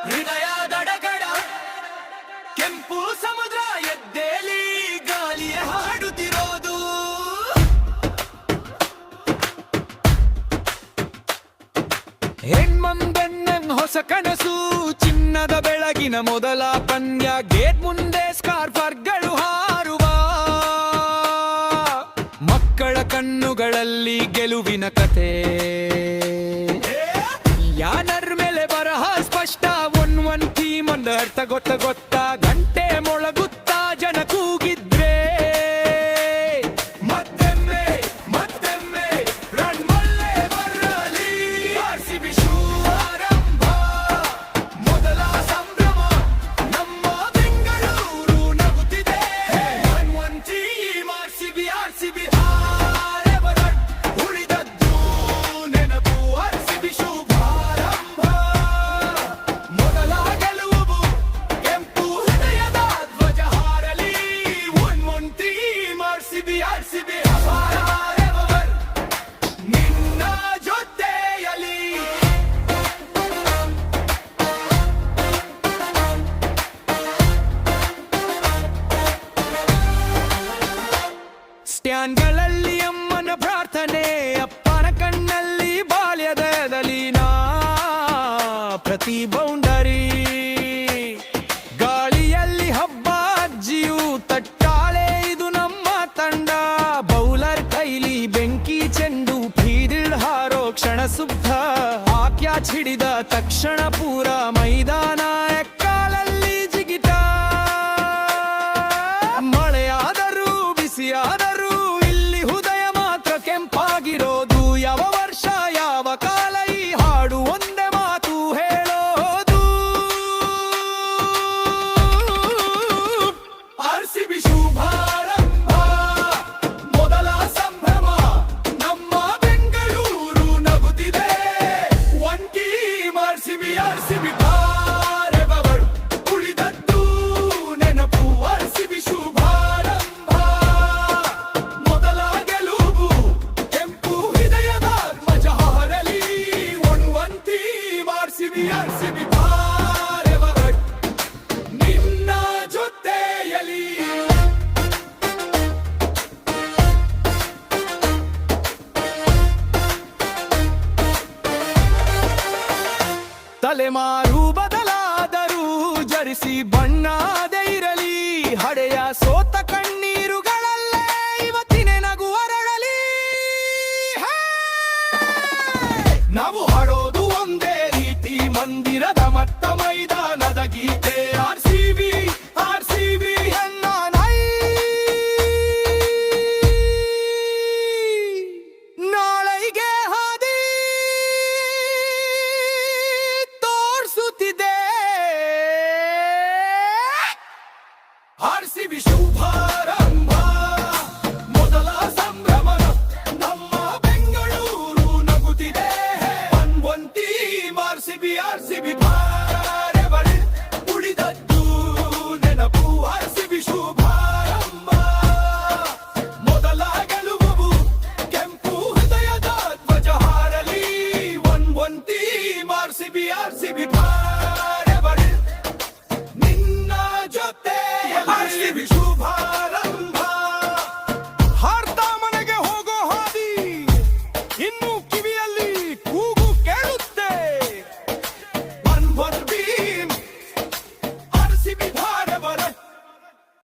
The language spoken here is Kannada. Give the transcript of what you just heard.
ಹೃದಯ ದಡಗಡ ಕೆಂಪು ಸಮುದ್ರ ಎದ್ದೇಲಿ ಗಾಳಿಯ ಹಾಡುತ್ತಿರೋದು. ಹೆಣ್ಮಂದಣ್ಣನ್ ಹೊಸ ಕನಸು, ಚಿನ್ನದ ಬೆಳಗಿನ ಮೊದಲ ಪಂದ್ಯ, ಗೇಟ್ ಮುಂದೆ ಸ್ಕಾರ್ಫರ್ಗಳು ಹಾರುವ, ಮಕ್ಕಳ ಕಣ್ಣುಗಳಲ್ಲಿ ಗೆಲುವಿನ ಕತೆ. ಯಾನರ್ ಮೇಲೆ ಬರಹ ಸ್ಪಷ್ಟ, ಒನ್ ಥೀಮ್ ಒಂದು ಅರ್ಥ ಗೊತ್ತ ಗಂಟೆ ಮೊಳಗುತ್ತಾ ಜನ ಕೂಗಿದ್ರೆ ಮತ್ತೆಮ್ಮೆ ರನ್ ಮಲ್ಲೆ ಬರಲಿ. RCB ಶುಭಾರಂಭ, ಮೊದಲ ಸಂಭ್ರಮ, ನಮ್ಮ ಬೆಂಗಳೂರು ನಗುತ್ತಿದೆ. ಒನ್ ಟೀಮ್ RCB ಹಾರೆವರಟ್, ಉಳಿದದ್ದು ನೆನಪು. RCB ಶುಭಾರಂಭ, ಮೊದಲ ಗೆಲುವು, ಕೆಂಪು ಹೃದಯದ ಧ್ವಜ ಹಾರಲಿ. ಒನ್ ಟೀಮ್ RCB ಹಾರೆವರ್, ನಿನ್ನ ಜೊತೆಯಲಿ. ಸ್ಟ್ಯಾಂಡ್ಗಳಲ್ಲಿ ಅಮ್ಮನ ಪ್ರಾರ್ಥನೆ, ಅಪ್ಪನ ಕಣ್ಣಲ್ಲಿ ಬಾಲ್ಯದ ಲೀನಾ. ಪ್ರತಿ ಬೌಂಡರಿ ಗಾಳಿಯಲ್ಲಿ ಹಬ್ಬ, ಅಜ್ಜಿಯು ತಟ್ಟಾಳೆ ಇದು ನಮ್ಮ ತಂಡ. ಬೌಲರ್ ಕೈಲಿ ಬೆಂಕಿ ಚೆಂಡು, ಫೀಲ್ಡ್ ಹಾರೋ ಕ್ಷಣ ಶುದ್ಧ. ಆ ಕ್ಯಾಚ್ ಹಿಡಿದ ತಕ್ಷಣ ಪೂರ ಮೈದಾನ ಎಕ್ಕಾಲಲ್ಲಿ ಜಿಗಿಟ. ಮಳೆಯಾದರೂ ಬಿಸಿಯಾದರೂ ಇಲ್ಲಿ ಹೃದಯ ಮಾತ್ರ ಕೆಂಪಾಗಿರೋದು. ಯಾವ ವರ್ಷ ಯಾವ ಕಾಲ ಈ ಹಾಡು ಒಂದೇ ಮಾತು ಹೇಳೋದು. RCB ಶುಭಾರಂಭ, ಮೊದಲ ಸಂಭ್ರಮ, ನಮ್ಮ ಬೆಂಗಳೂರು ನಗುತ್ತಿದೆ. ಒನ್ ಟೀಮ್ RCB ಹಾರೆವರ್, ಉಳಿದದ್ದು ನೆನಪು. RCB ಶುಭಾರಂಭ, ಮೊದಲ ಗೆಲುವು, ಕೆಂಪು ಹೃದಯದ ಧ್ವಜ ಹಾರಲಿ. ಒನ್ ಟೀಮ್ RCB ಹಾರೆವರ್, ನಿನ್ನ ಜೊತೆಯಲಿ. ತಲೆಮಾರು ಬದಲಾದರೂ ಜರಿಸಿ ಬಣ್ಣದೇ ಇರಲಿ. ಹಡೆಯ ಸೋತ ಕಣ್ಣೀರುಗಳಲ್ಲೇ ಇವತ್ತಿನ ನಗು ಅರಳಲಿ. ನಾವು ಹಾಡೋದು ಒಂದೇ ರೀತಿ, ಮಂದಿರದ ಮತ್ತ ಮೈದಾನದ ಗೀತೆ. RCB ಎನ್ನ ನೈ. ನಾಳೆಗೆ ಹಾದಿ ತೋರಿಸುತ್ತಿದೆ. RCB ಶುಭಾರಂಭ, ಮೊದಲ ಸಂಭ್ರಮ, ನಮ್ಮ ಬೆಂಗಳೂರು ನಗುತ್ತಿದೆ. ಒನ್ ಟೀಮ್ RCB ಹಾರೆವರ್, ಉಳಿದದ್ದು ನೆನಪು. RCB ಶುಭಾರಂಭ, ಮೊದಲ ಗೆಲುವು, ಕೆಂಪು ಹೃದಯದ ಧ್ವಜ ಹಾರಲಿ. ಒನ್ ಟೀಮ್ RCB ಹಾರೆವರ್, ನಿನ್ನ ಜೊತೆ. RCB ಶುಭಾರಂಭ, ಹಾರ್ತಾ ಮನೆಗೆ ಹೋಗೋ ಹಾದಿ, ಇನ್ನು ಕಿವಿಯಲ್ಲಿ ಕೂಗು ಕೇಳುತ್ತೆ. One team RCB